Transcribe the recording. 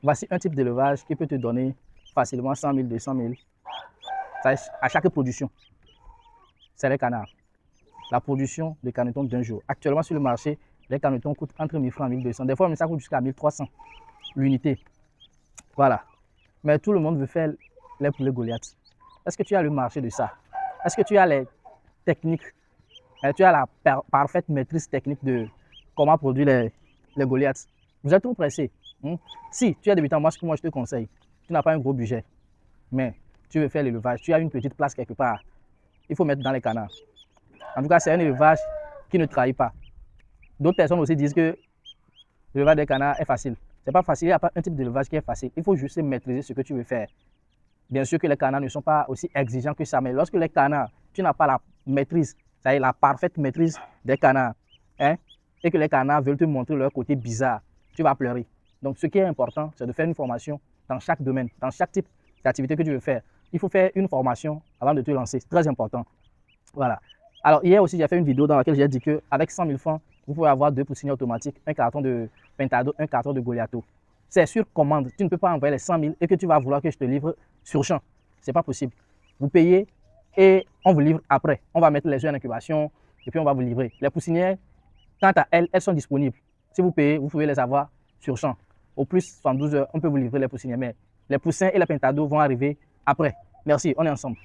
Voici un type d'élevage qui peut te donner facilement 100 000, 200 000 à chaque production. C'est les canards. La production de canetons d'un jour. Actuellement sur le marché, les canetons coûtent entre 1000 francs et 1200. Des fois, ça coûte jusqu'à 1300 l'unité. Voilà. Mais tout le monde veut faire les poulets Goliath. Est-ce que tu as le marché de ça? Est-ce que tu as les techniques? Tu as la parfaite maîtrise technique de comment produire les Goliaths? Vous êtes trop pressé. Si tu es débutant, moi, ce que je te conseille, tu n'as pas un gros budget, mais tu veux faire l'élevage, tu as une petite place quelque part, il faut mettre dans les canards. En tout cas, c'est un élevage qui ne trahit pas. D'autres personnes aussi disent que l'élevage des canards est facile. C'est pas facile, il n'y a pas un type d'élevage qui est facile. Il faut juste maîtriser ce que tu veux faire. Bien sûr que les canards ne sont pas aussi exigeants que ça, mais lorsque les canards, tu n'as pas la maîtrise, c'est-à-dire la parfaite maîtrise des canards, et que les canards veulent te montrer leur côté bizarre, tu vas pleurer. Donc, ce qui est important, c'est de faire une formation dans chaque domaine, dans chaque type d'activité que tu veux faire. Il faut faire une formation avant de te lancer, c'est très important. Voilà. Alors, hier aussi, j'ai fait une vidéo dans laquelle j'ai dit qu'avec 100 000 francs, vous pouvez avoir 2 poussiniers automatiques, un carton de Pentado, un carton de Goliato. C'est sur commande. Tu ne peux pas envoyer les 100 000 et que tu vas vouloir que je te livre sur champ. Ce n'est pas possible. Vous payez et on vous livre après. On va mettre les œufs en incubation et puis on va vous livrer. Les poussinières, quant à elles, elles sont disponibles. Si vous payez, vous pouvez les avoir sur champ. Au plus 72 heures, on peut vous livrer les poussinières. Mais les poussins et les Pentado vont arriver après. Merci, on est ensemble.